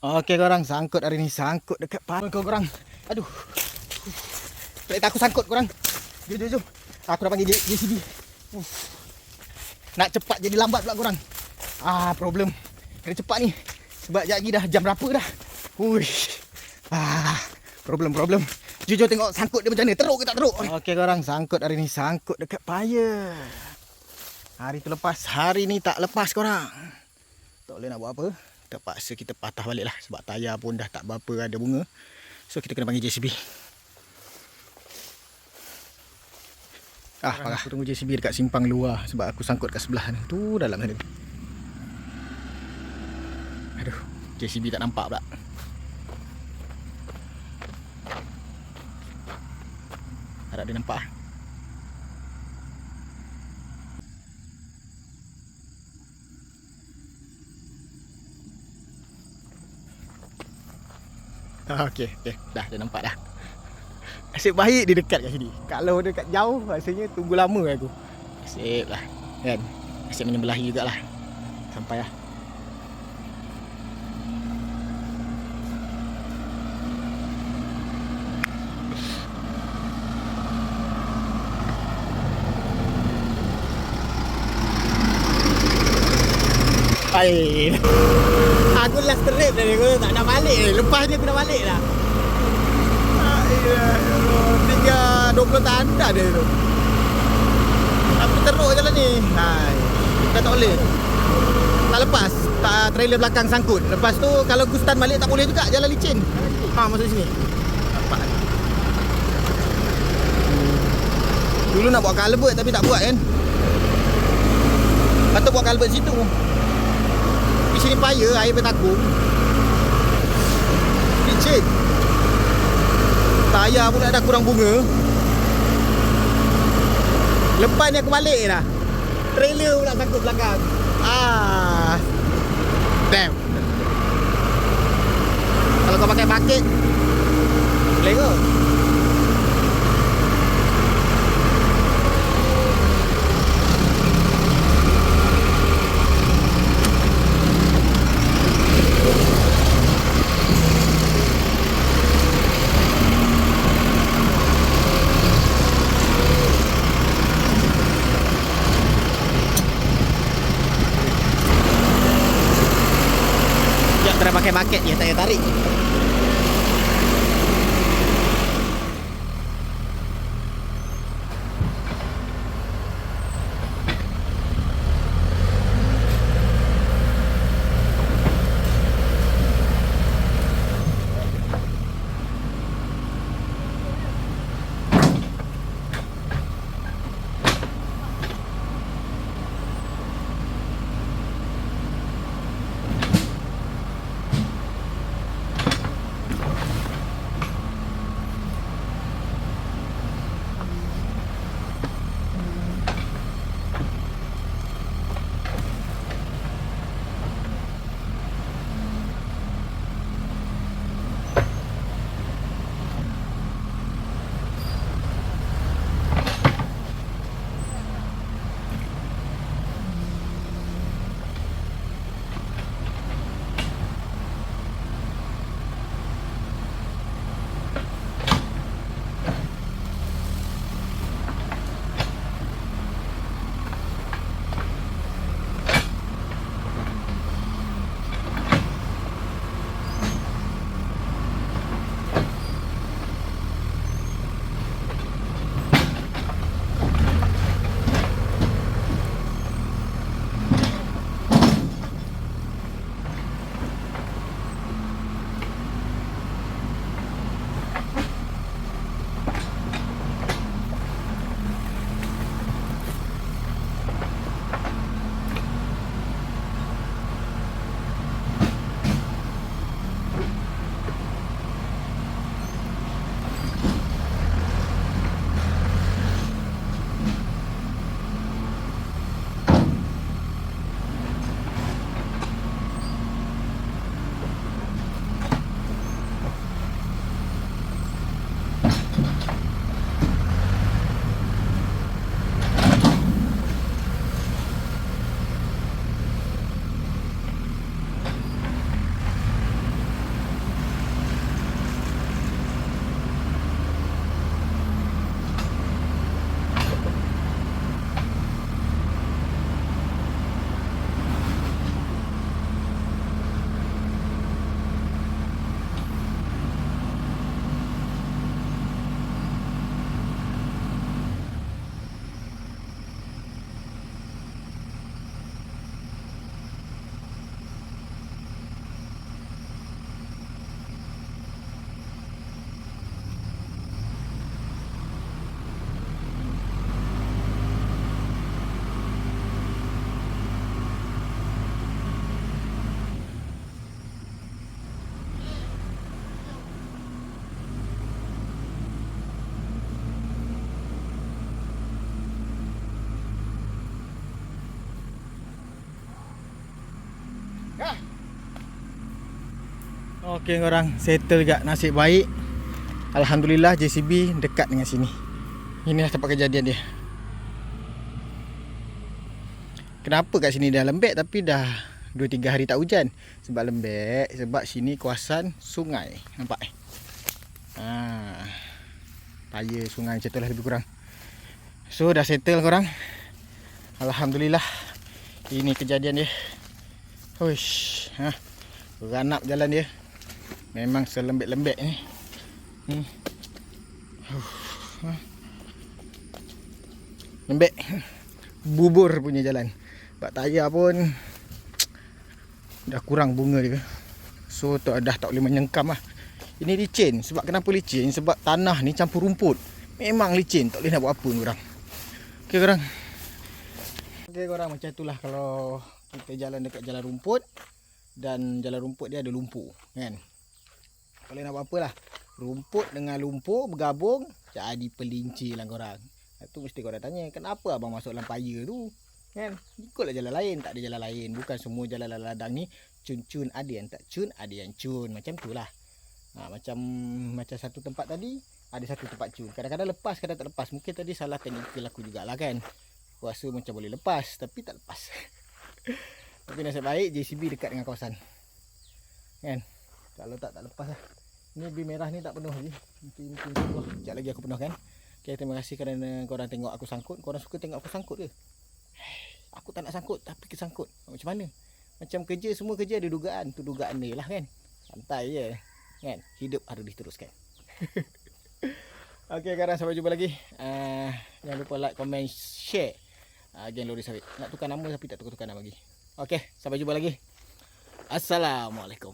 Okey korang, sangkut hari ni. Sangkut dekat paru kau korang. Aduh. Tak aku sangkut korang. Jom. Aku dah panggil JCB. Nak cepat jadi lambat pula korang. Problem. Kena cepat ni. Sebab sekejap lagi dah jam berapa dah. Problem. Jom tengok sangkut dia macam mana. Teruk ke tak teruk? Okey korang, sangkut hari ni. Sangkut dekat paya. Hari tu lepas. Hari ni tak lepas korang. Tak boleh nak buat apa. Terpaksa kita patah balik lah. Sebab tayar pun dah tak berapa ada bunga. So kita kena panggil JCB. Parah. Aku tunggu JCB dekat simpang luar. Sebab aku sangkut kat sebelah ni. Tu dalam sana. Aduh, JCB tak nampak pula. Harap dia nampak. Okey. Dah dia nampak dah. Nasib baik dia dekat kat sini. Kalau dia dekat jauh, rasanya tunggu lama aku. Nasib lah. Kan? Nasib menyembelahi jugalah. Sampai lah. Baik. Aku last trip tadi, aku tak nak balik. Lepas ni aku dah balik dah. Tinggal 20 tanda dia tu. Tapi teruk jalan ni. Dah tak boleh. Tak lepas. Tak, trailer belakang sangkut. Lepas tu kalau aku stand balik tak boleh juga, jalan licin. Masuk sini. Nampak. Dulu nak buat culvert tapi tak buat kan. Patut buat culvert situ. Di sini paya, air bertakung. Licin. Tayar pula dah kurang bunga. Lepas ni aku balik dah. Trailer pula sangkut belakang. Damn. Kalau kau pakai bucket, boleh ke? Pakai bucket je, tak payah tarik. Okey korang, settle gak, nasib baik. Alhamdulillah JCB dekat dengan sini. Inilah tempat kejadian dia. Kenapa kat sini dah lembek tapi dah 2-3 hari tak hujan? Sebab lembek, sebab sini kawasan sungai. Nampak paya sungai macam tu lah lebih kurang. So dah settle korang. Alhamdulillah. Ini kejadian dia. Huish, Beranap jalan dia. Memang selembek-lembek ni. Lembek. Bubur punya jalan. Bak tayar pun dah kurang bunga dia. So dah tak boleh menyengkam lah. Ini licin. Sebab kenapa licin? Sebab tanah ni campur rumput. Memang licin. Tak boleh nak buat apa korang. Okey korang. Okey korang, macam itulah kalau kita jalan dekat jalan rumput. Dan jalan rumput dia ada lumpur, kan? Tak boleh nak buat apa lah. Rumput dengan lumpur bergabung, jadi pelincir lah korang. Itu mesti korang tanya, kenapa abang masuk dalam paya tu? Kan? Ikutlah jalan lain, tak ada jalan lain. Bukan semua jalan ladang ni cun-cun, ada yang tak cun, ada yang cun. Macam tu lah. Macam satu tempat tadi, ada satu tempat cun. Kadang-kadang lepas, kadang tak lepas. Mungkin tadi salah teknikal aku jugalah kan. Aku rasa macam boleh lepas, tapi tak lepas. Tapi nasib baik JCB dekat dengan kawasan. Kan? Kalau tak lepas lah. Ni bir merah ni tak penuh lagi. Mungkin sekejap lagi aku penuhkan. Okay, terima kasih kerana korang tengok aku sangkut. Korang suka tengok aku sangkut ke? Aku tak nak sangkut tapi kesangkut. Macam mana? Macam kerja, semua kerja ada dugaan. Tu dugaan dia lah kan. Santai je. Kan? Hidup harus diteruskan. Okay korang, sampai jumpa lagi. Jangan lupa like, comment, share. Geng Lori Sawit. Nak tukar nama tapi tak tukar-tukar nama lagi. Okay, sampai jumpa lagi. Assalamualaikum.